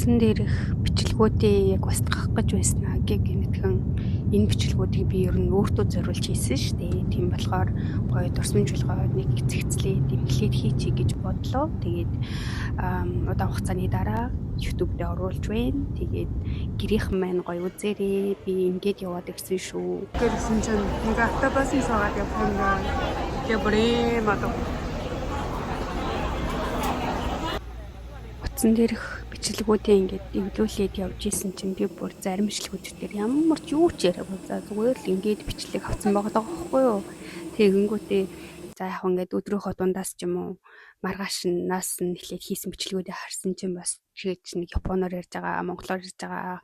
утсан дээрх бичлэгүүдээ яг устгах гэж байсан аа гэнэтхэн энэ бичлэгүүдийг би ер нь өөртөө зориулж хийсэн шүү дээ. Тийм болохоор гоё дурсамжлогоо нэг зэгцлээ дэмжлээд хийчихье гэж бодлоо. Тэгээд удаан хугацааны дараа YouTube дээр оруулж байна. Тэгээд гэрийнхэн маань гоё үзээрээ би ингээд яваад ирсэн шүү. Гэрсэн чинь нэг автобусын суугаад явах юм даа. Тэгээ бүрээ утсан дээрх бичлэгүүдээ ингээд эвлүүлээд явж исэн чинь би бүр зарим бичлэгүүд дээр ямар ч юу ч яриаггүй. За зүгээр л ингээд бичлэг авсан байгаа байхгүй юу. Тэгэнгүүтээ за яг ингээд өдрийнхөө дундаас ч юм уу маргаашнаас нь эхлээд хийсэн бичлэгүүдээ харсан чинь бас жиж нэг японоор ярьж байгаа, монголоор ярьж байгаа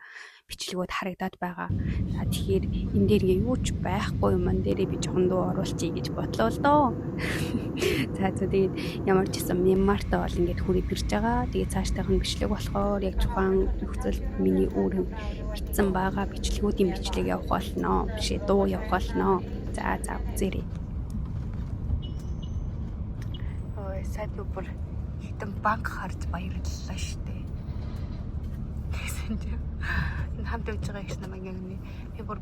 бичлэгүүд харагдаад байгаа. За тэгэхээр энэ дээр ингээ юу ч байхгүй юм дээрээ би жоохон дуу оруулчихъя гэж бодлоо л доо. За тэгээд ямар ч юм Мянмартаа бол ингээд хүрээд ирж байгаа. Тэгээд цаашдаахан бичлэг болохоор яг тухайн нөхцөл миний өөрөө битсэн байгаа бичлэгүүдийн бичлэг явах болно. Бишээ дуу явах болно. За үзээрэй. Ой сая бүр хитэн банк харж баярлалаа штэ. Тэгсэн чинь хамт явж байгаа гэж намайг ингэ би бүр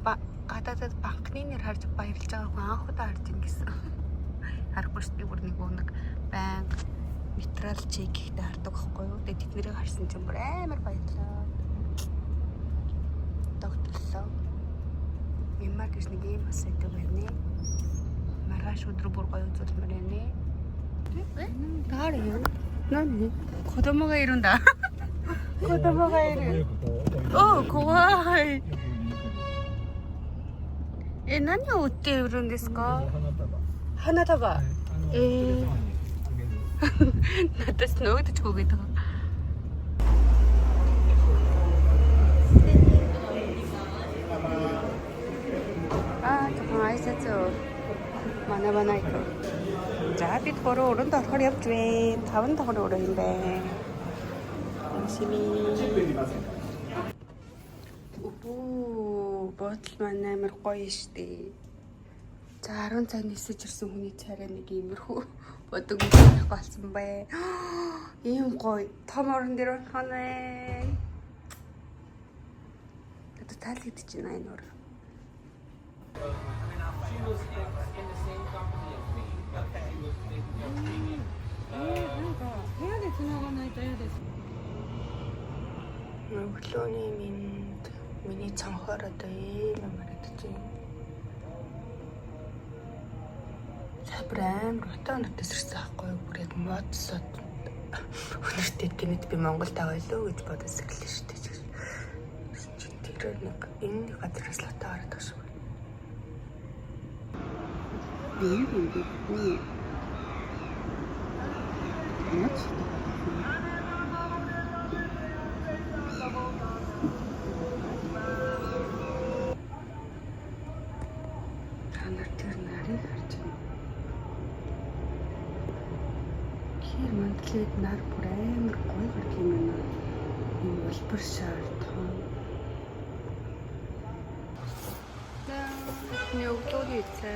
гадаадад банкны нэр харж баярлж байгаа хүн анх удаа харж ин гэсэн. Харахгүй шүү дээ бүр нэг банк материал чек ихтэй хардаг байхгүй юу. Тэгээд тэднийг харсан чинь бүр амар баярлаа. Тогтлоо. Мянмар гэж нэг юм асуудаг байна. Маргааш өдөр бүр гоё үзүүлмээр байна. Таар юу? Нани? 子供がいるんだ。子供がいる。お、怖い。何を売っているんですか？花束。私の上でちょこげた。조금挨拶を学ばないと. 자, 빛 걸어 오른다 허리 앞주에 다운 더 걸어 오르는데 열심히. 오, бодлман амар гоё штэ. За 10 цаг нисэж ирсэн хүний царай нэг иймэрхүү бодог байх болсон бай. Ийм гоё том орон дээр хоноо. Тэд таалагдчихна энэ ор. өглөөний миний цанхоор одоо ийм марагдаж байна. Сабар амар утаа нөтөсөрсөн байхгүй юу? Бүр яг модсод өнөртэй гинэд би Монголд аваалаа гэж бодож ирлээ шүү дээ. Тэр нэг энэ газраас л утаа гараад байгаа шүү. 네. Мандлээд нар бүр амар гоё гардаг юм байна. Энэ улбар шаардсан. За, өглөөний цай.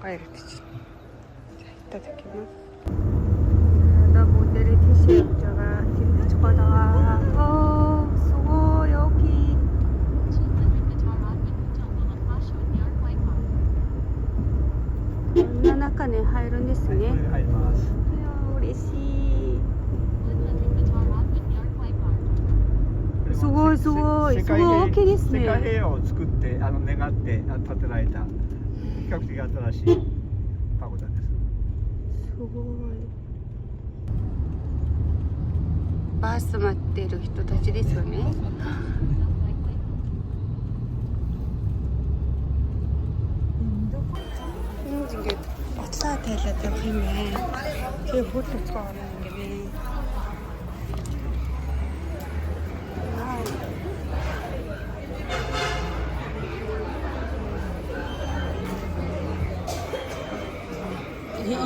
Гайрагч. За, так юм. Одоо бүгдээрээ тийшээ явж байгаа. Тэмдэж байгаа. Суу ёки.中に入るんですね。入ります。嬉しい。すごいすごい。すごい大きいですね。世界平和を作って願って建てられた比較的新しいパゴダです。すごい。バス待ってる人たちですよね。Бацаа тайлаад явах юм байна. Тэгээ хөл уцгаа орно юм гээ.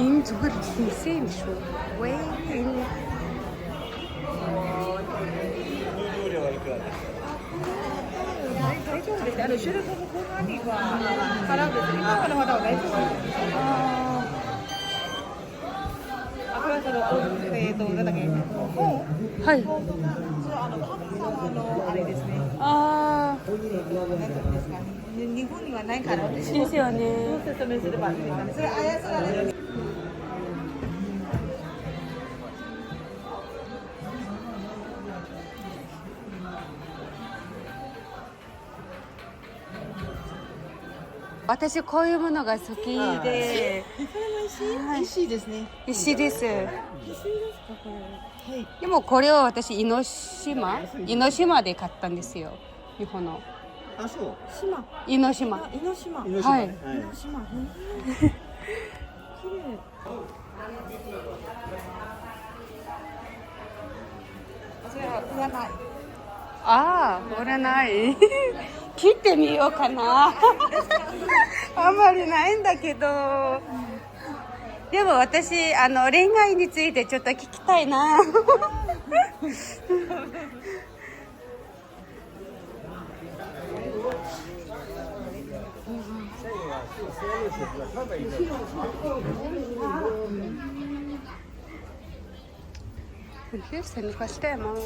Энэ зүгээр хийсэн юм шүү. Вэ энэ. そのなんだっけ本はい。それ神様のあれですね。あなんていうんですかね。日本にはないから私あ、ですよどうね。説明すればいいですかね。それ操られる。私こういうものが好きで、それも石ですね。石です。石ですかこれ。はい。でもこれを私江ノ島で買ったんですよ。日本のあ、そう。島。江ノ島。あ、江ノ島。はい。江ノ島。綺麗。それは売らない。ああ、売らない。切ってみようかな。あんまりないんだけど。でも私恋愛についてちょっと聞きたいな。Hier сонирхолтой юм уу?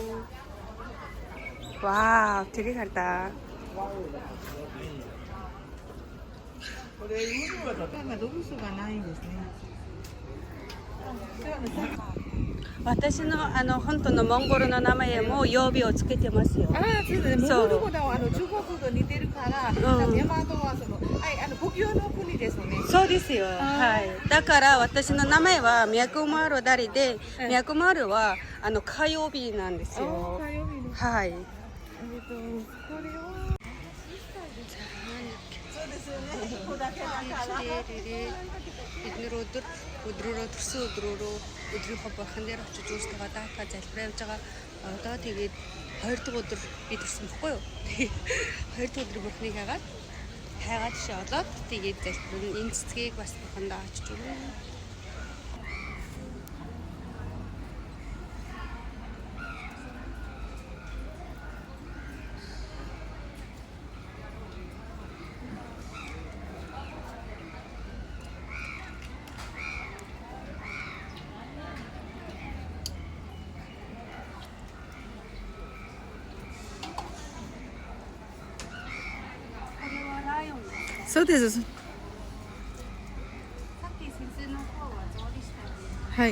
Вау, тэрийг хардаа. これロブスがないんですね。私の本当のモンゴルの名前も曜日をつけてますよ。ああ、そうですね。モンゴル語は中国と似てるから、うんヤマトは仏教の国ですよね。そうですよ。はい。だから私の名前は脈丸ダリで、脈丸は火曜日なんですよ。火曜日の。はい。これは。そうですよね。ここだけだから。 Бид нэр өдрөөрөө төрсөн өдрийнхөө бурхан дээр очиж өөртөө даатаа залбираа явж байгаа. Одоо тэгээд 2 дахь өдөр би төрсөн байхгүй юу? Тэгээд 2 дахь өдөр бурханыг хайгаад тийшээ олоод тэгээд залбираа энэ цэцгийг бас бурхандаа очиж өгнө.そうです。さっき先生の方は草履したよね。はい。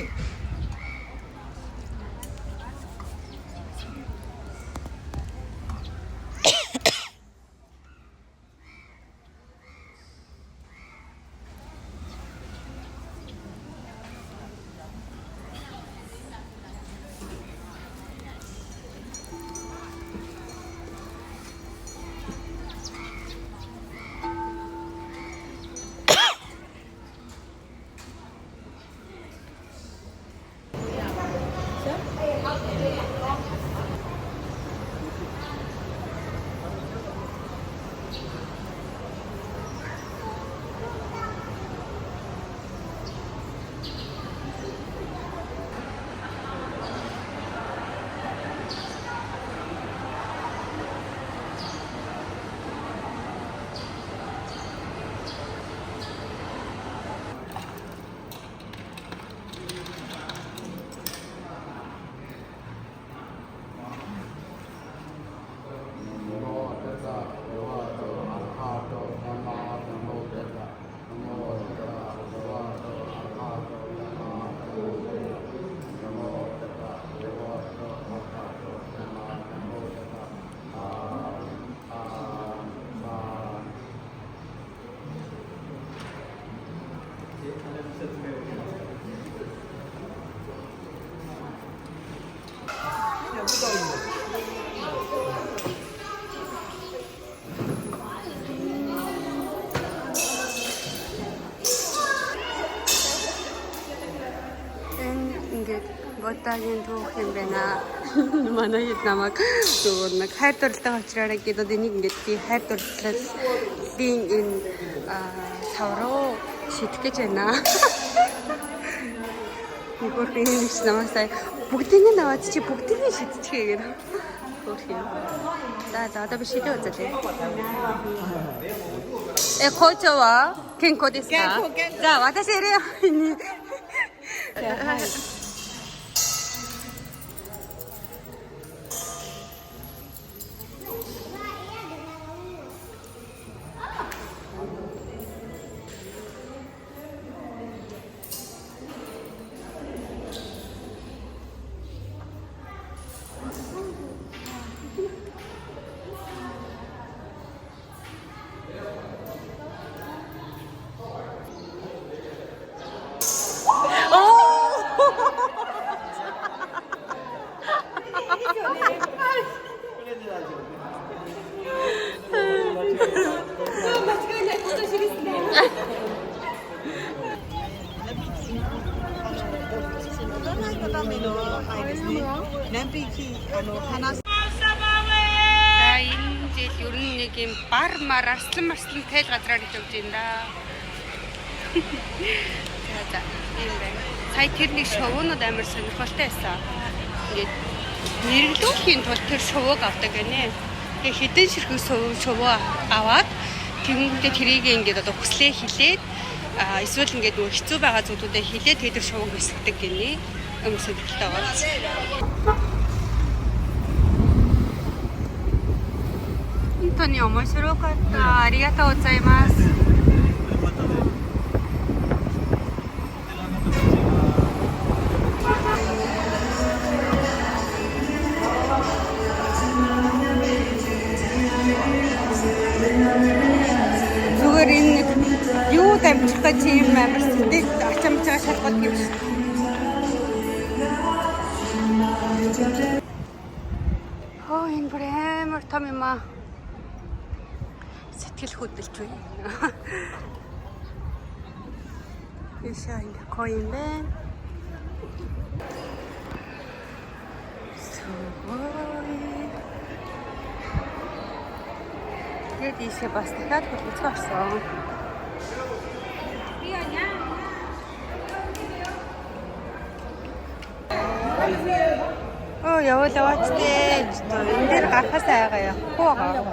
Ботагийн түүх юм байна. Манай хэд намайг зөвхөн нэг хайр дурлалтай очраараа гэдэг энийг ингээд би хайр дурлалын энэ савруу шийдэх гэж байна. Бүгд ингэж намайг бүгдийг наваад чи бүгдийг шийдчихээ гэдэг. За одоо би шийдээ үзлээ. 校長は健康ですか？じゃあ私やるよ。はい。За энэ жил ер нь нэг юм бар мар арслан тайл газраар гэж явж байна да. За ийм байна. Сая тэр нэг шовуунууд амар сонирхолтой байсан. Ингээд нэрлүүлэхийн тулд тэр шовуг авдаг гэнэ. Тэгээ хэдэн ширхэг шовуу аваад тэгэнгүүтээ тэрийг ингээд одоо хүслээ хилээд эсвэл ингээд нөгөө хэцүү байгаа зүйлүүдээ хилээд тэр шовуг бэлсгдэг гэнэ. Амар сонирхолтой байгаа. Таны омошироката. Аригаtou гозаимасу. Зүгээр энэ юу дамжих гэж юм амар сэтгэл ачаамчаа шалгах юм шиг. Энэ бүр амар том юм аа. Сэтгэл хөдлөж байна. Яшаа ингэ гоё юм байна. Тэгээд ийшээ бас дахиад хөдлөж орсон. Яваад тээ. Энэ дээр гарахаас айгаа явахгүй байгаа.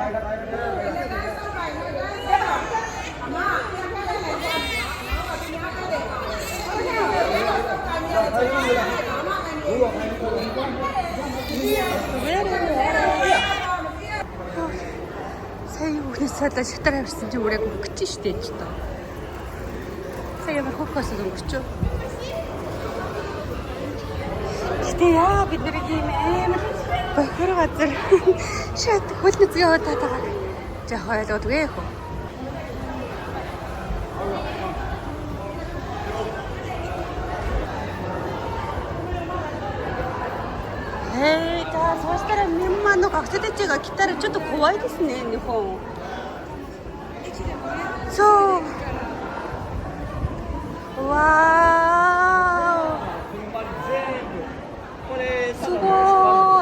Сая үхнээс цаадаа шатар авсан чи үрэг өгч штэ ч тоо. Сая ямар хөхөөс өнгөрч. Гэтэ яа бид нэр ийм амар бохор газар шат хөлнөц яваад байгаа. Жаа хойлоодгүй хөө. Да, слушай, мимо, ну как-то эти гитары что-то кувайですね、日本。そう。わー。すご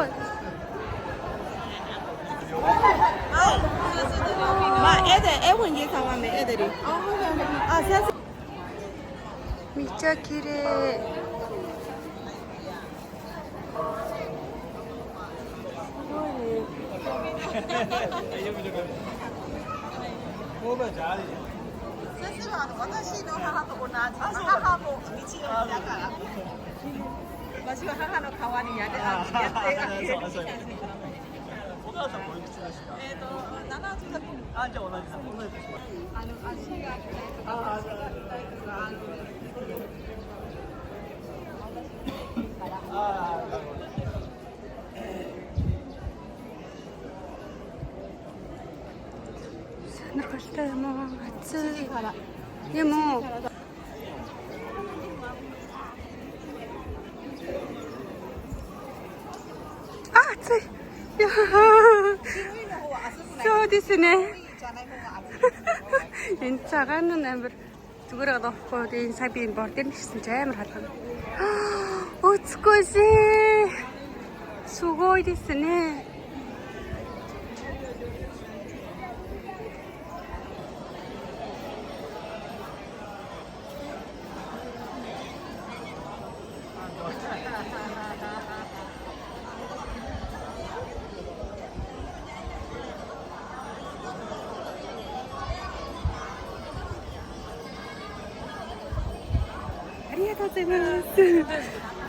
い。めっちゃ綺麗。先生は私の母と同じ。母も道のりだから。私は母の代わりにやってあげる。お母さんおいくつですか70だけ。じゃあ同じです。足がсонирхолтой юм уу? Хацсан. Юм уу? Хацсан. Соо дэсэнэ. Энэ цагаан нь амар зүгээр болохгүй. Энэ сая би энэ бор дээр нэрсэн чи амар халхан. Өцгөөсэй. Сугой дэсэнэ.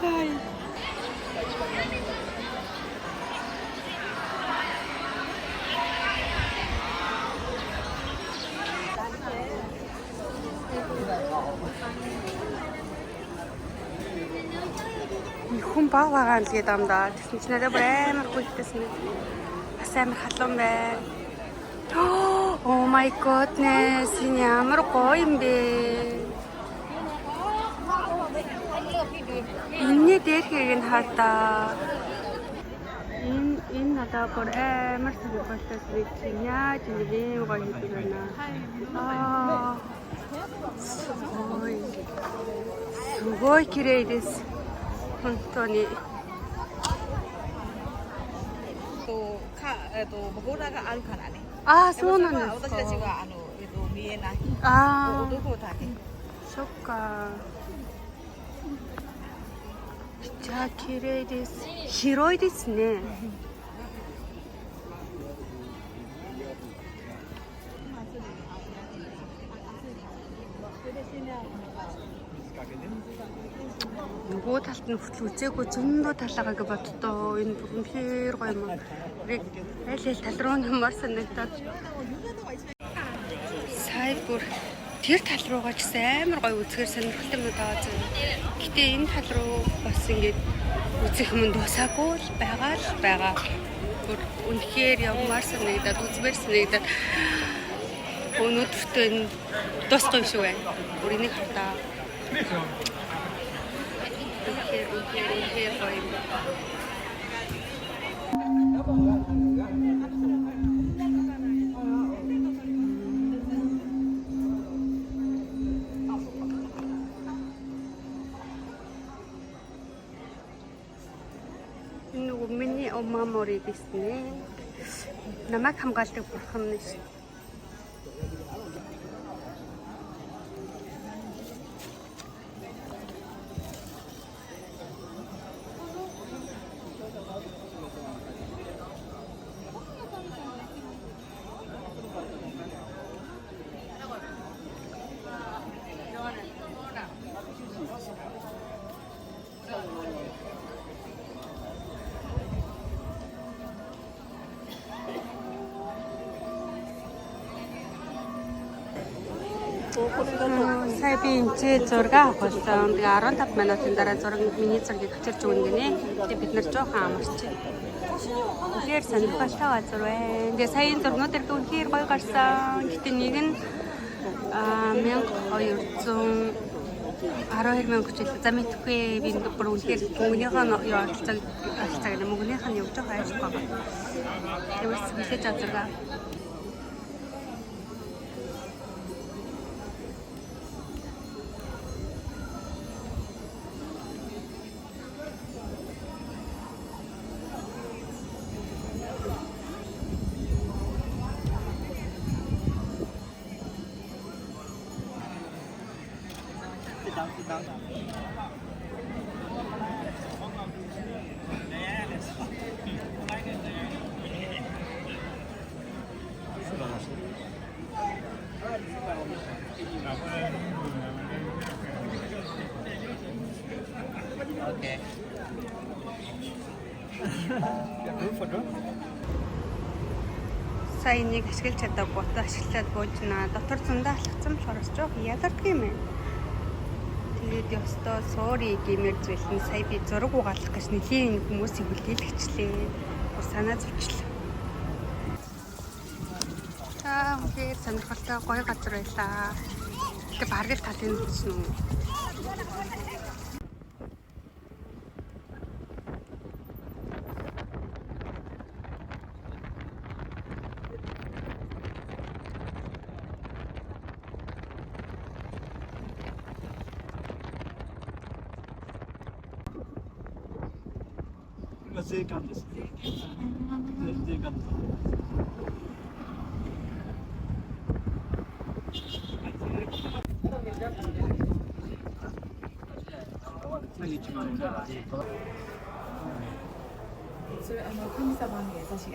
Hi. Хүн баг байгаа л гээд юм да. Тэгсэн чинь надад бүр амар хүлээсэн. Бас амар халуун байна. Oh my goodness. Энэ ямар гоё юм бэ? Энэний дээрхийг нь хардаа. Энэ надад бүр амар сонирхолтой зүйл. Яаж ингэ ийм гоё хийдэг байна. Ой. すごい綺麗です。本当に。ボラがあるからね。ああ、そうなんですか。私たちは見えない。ああ、男だけ。そっか。めっちゃ綺麗です。広いですね。нөгөө талд нь хүртэл үзээгүй зөндөө талаагаа гэж боддоо энэ бүрэн хэр гоё юм. Аль тал руу нэмэр санагдаад. Сая бүр тэр тал руугаа ч гэсэн амар гоё үзэхээр сонирхолтой юм даа зү. Гэтэ энэ тал руу бас ингэж үзэх юм дуусаагүй л байгаа. Бүр үнэхээр явмаар санагдаад үзмээр санагдаад өнөөдөртөө энэ дуусахгүй юм шиг байна. Бүр энийг хатаа. Нөгөө миний 엄마 морь дэснэ. Намайг хамгаалдаг бурхан нь шүү. Сая би энэ зураг авах болсон. Тэгээ 15 минутын дараа миний зургийг авчирч өгнө гинэ. Тэгээ бид нар жоохон амарч. Тэгэхээр сонирхолтой газар байна. Тэгээ сая энэ зургуудыг үнэхээр гоё гарсан. Гэтэ нэг нь 12,000 хүчил. За мэдхгүй би бүр үнэхээр мөнгөнийхөө явуулцаг мөнгөнийх нь явж байгаа ажиг байгаа. Тэгвэл хэлээж зураг. Okay. Group photo. Сая энийг ашиглаж чадаагүй ашиглаад буужнаа. Дотор зундаа алхацсан болохоор жоох ядардаг юм байна. Тэгээд ёстой sorry гэмээр зүйлэн сая би зураг угаалах гэж нэлийн хүмүүсийг хүлээлгчлээ. Бүр санаа зовчлаа. Тэгээд сонирхолтой гоё газар байлаа. Тэгээд баргал талын чинь үү.税関です。税関。それ神様に優しい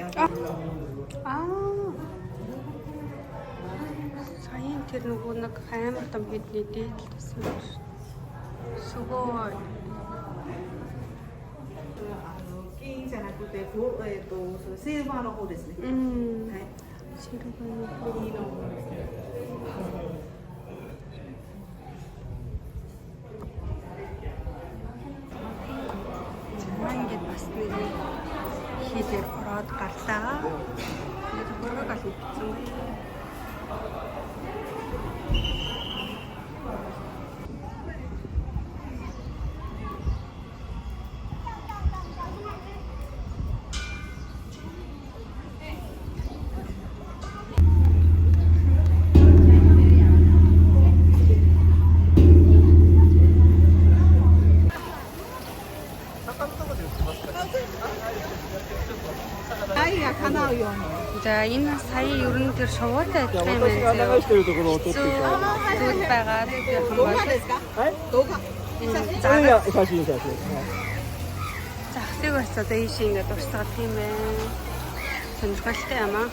Саяын тэр нөгөө нэг амар том хэдний дээдэл тасан юм шүү. Сugoi. 金じゃなくてシルバーの方ですね。はい。シルバーの方の方ですね。Ингээд бас нэг хийлэр ороод гарлаа. Тэгээд хөргөг аль бичсэн. За энэ сая ер нь тэр шувуутай адилхан юм 私が байна. 流してるところを撮っていただいて。 Зүуд байгаа тийм бол はい。動画いや、写真写真。 захлыг бас одоо ийш ингээд урсгах юм байна. Сонирхолтой юм аа.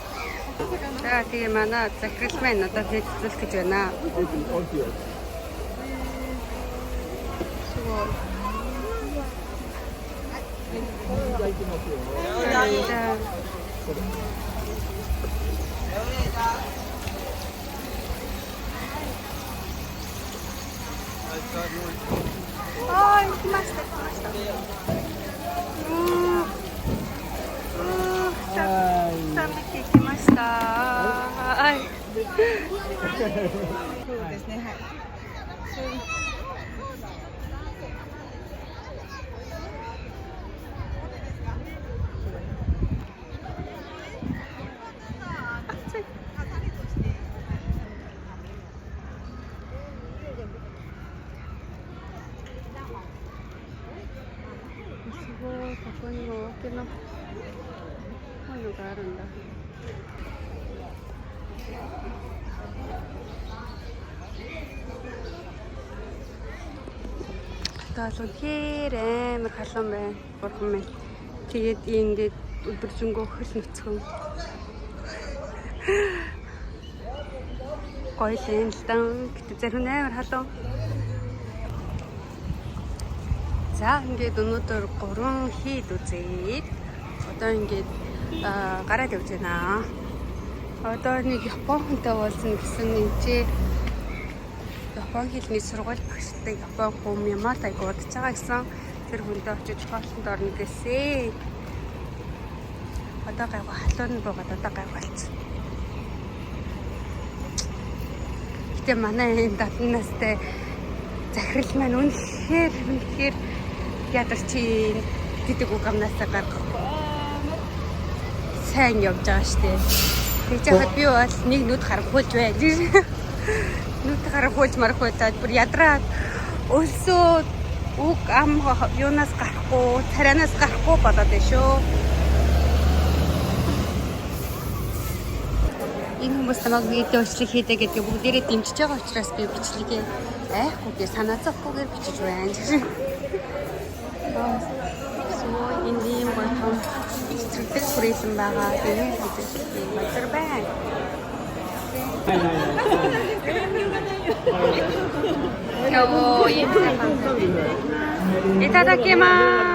За тэгээ манай захирал маань одоо хэлцүүлэх гэж байна. Ой, классно, классно. Самбики кимашта. Ай. そうですね、はい。 ここにも大きなものがあるんだ。Таалуу хээр амар халуун байна. Бурхан минь. Тэгээд ингээд өдөржингөө хөл нүцгэн. Гоё л л дан. Гэтэ зарим амар халуун. За ингээд өнөөдөр 3 хийд үзээд одоо ингээд гараад явж байна. Одоо нэг Япон хүнтэй болсон гэсэн нэмчээ Япон хэлний сургууль багштай Япон хүн Яматай гудаж байгаа гэсэн тэр хүнтэй очиж хоолтонд орно гэсэн. Одоо гайгүй халуун буугаад одоо гайгуулсан. Гэтэ манай энэ татнастай захирал маань үнэхээр ядарч гэдэг үг амнасаа гаргахгүй. Сайн явж байгаа штэ. Тэгж яхад би бол нэг нүд харахуулж байж. Нүд харахуулж мархуулаад бүр ядраад өлсөө үг ам юунаас гарахгүй, царанаас гарахгүй болоод байна шүү. Энэ хүмүүс намайг видео бичлэг хийдэг гэдэг бүгдээрээ дэмжиж байгаа учраас би бичлэгээ айхгүйгээр санаа зовхгүйгээр бичиж байна. Энэ юм болон итгэдэг хүрээлэн байгаа. Тэгээд бичлэгийг маягаар байна. Итадакимас.